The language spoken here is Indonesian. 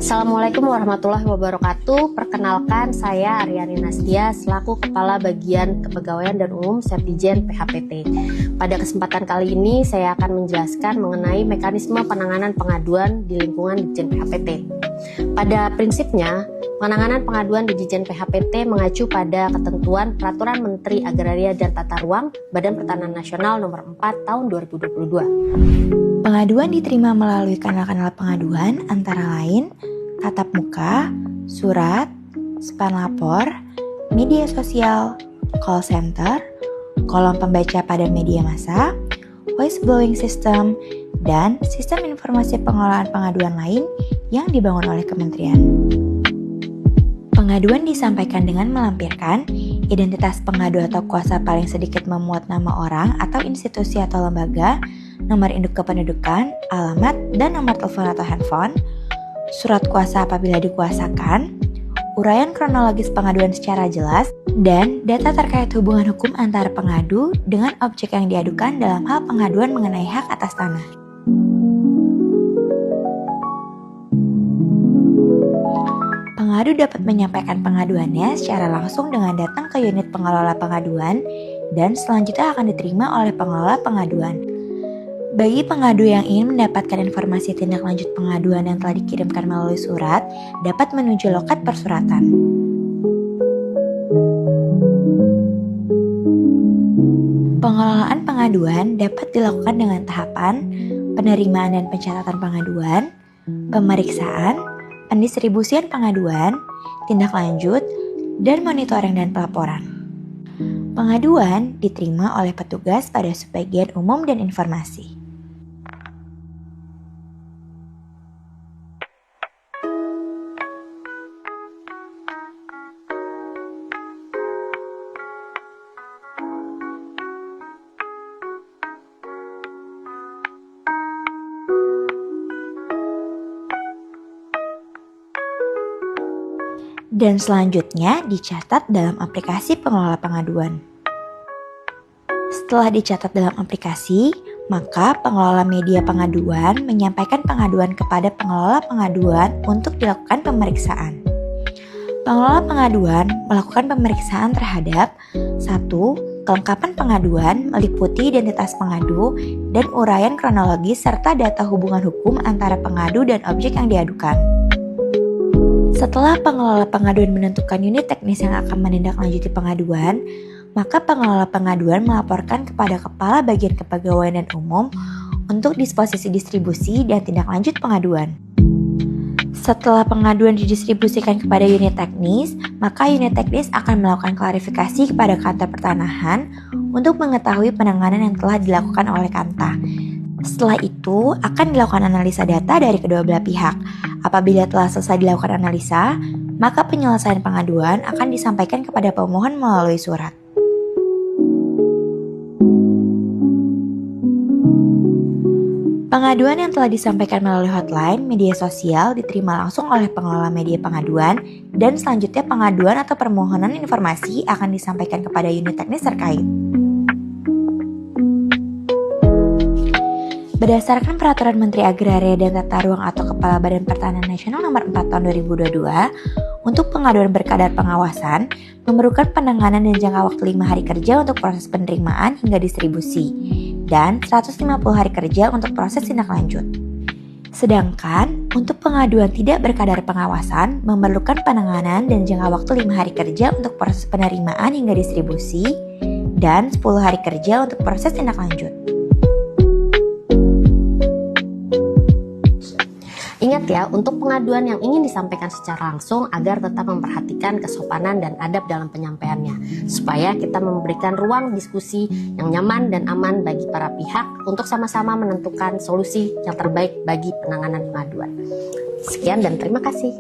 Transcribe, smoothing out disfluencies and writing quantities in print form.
Assalamualaikum warahmatullahi wabarakatuh. Perkenalkan, saya Aryani Nastia selaku Kepala Bagian Kepegawaian dan Umum Septijen PHPT. Pada kesempatan kali ini saya akan menjelaskan mengenai mekanisme penanganan pengaduan di lingkungan Ditjen PHPT. Pada prinsipnya, penanganan pengaduan di Ditjen PHPT mengacu pada ketentuan Peraturan Menteri Agraria dan Tata Ruang Badan Pertanahan Nasional Nomor 4 Tahun 2022. Pengaduan diterima melalui kanal-kanal pengaduan antara lain tatap muka, surat, span lapor, media sosial, call center, kolom pembaca pada media massa, voice blowing system, dan sistem informasi pengelolaan pengaduan lain yang dibangun oleh kementerian. Pengaduan disampaikan dengan melampirkan identitas pengadu atau kuasa paling sedikit memuat nama orang atau institusi atau lembaga, nomor induk kependudukan, alamat, dan nomor telepon atau handphone, surat kuasa apabila dikuasakan, uraian kronologis pengaduan secara jelas, dan data terkait hubungan hukum antara pengadu dengan objek yang diadukan dalam hal pengaduan mengenai hak atas tanah. Pengadu dapat menyampaikan pengaduannya secara langsung dengan datang ke unit pengelola pengaduan dan selanjutnya akan diterima oleh pengelola pengaduan. Bagi pengadu yang ingin mendapatkan informasi tindak lanjut pengaduan yang telah dikirimkan melalui surat, dapat menuju loket persuratan. Pengelolaan pengaduan dapat dilakukan dengan tahapan penerimaan dan pencatatan pengaduan, pemeriksaan, pendistribusian pengaduan, tindak lanjut, dan monitoring dan pelaporan. Pengaduan diterima oleh petugas pada subbagian umum dan informasi. Dan selanjutnya dicatat dalam aplikasi pengelola pengaduan. Setelah dicatat dalam aplikasi, maka pengelola media pengaduan menyampaikan pengaduan kepada pengelola pengaduan untuk dilakukan pemeriksaan. Pengelola pengaduan melakukan pemeriksaan terhadap 1. Kelengkapan pengaduan meliputi identitas pengadu dan uraian kronologis serta data hubungan hukum antara pengadu dan objek yang diadukan. Setelah pengelola pengaduan menentukan unit teknis yang akan menindaklanjuti pengaduan, maka pengelola pengaduan melaporkan kepada Kepala Bagian Kepegawaian dan Umum untuk disposisi distribusi dan tindak lanjut pengaduan. Setelah pengaduan didistribusikan kepada unit teknis, maka unit teknis akan melakukan klarifikasi kepada Kantor Pertanahan untuk mengetahui penanganan yang telah dilakukan oleh Kanta. Setelah itu, akan dilakukan analisa data dari kedua belah pihak. Apabila telah selesai dilakukan analisa, maka penyelesaian pengaduan akan disampaikan kepada pemohon melalui surat. Pengaduan yang telah disampaikan melalui hotline, media sosial diterima langsung oleh pengelola media pengaduan dan selanjutnya pengaduan atau permohonan informasi akan disampaikan kepada unit teknis terkait. Berdasarkan Peraturan Menteri Agraria dan Tata Ruang atau Kepala Badan Pertanahan Nasional Nomor 4 Tahun 2022, untuk pengaduan berkadar pengawasan memerlukan penanganan dan jangka waktu 5 hari kerja untuk proses penerimaan hingga distribusi dan 150 hari kerja untuk proses tindak lanjut. Sedangkan untuk pengaduan tidak berkadar pengawasan memerlukan penanganan dan jangka waktu 5 hari kerja untuk proses penerimaan hingga distribusi dan 10 hari kerja untuk proses tindak lanjut. Ingat ya, untuk pengaduan yang ingin disampaikan secara langsung agar tetap memperhatikan kesopanan dan adab dalam penyampaiannya, supaya kita memberikan ruang diskusi yang nyaman dan aman bagi para pihak untuk sama-sama menentukan solusi yang terbaik bagi penanganan pengaduan. Sekian dan terima kasih.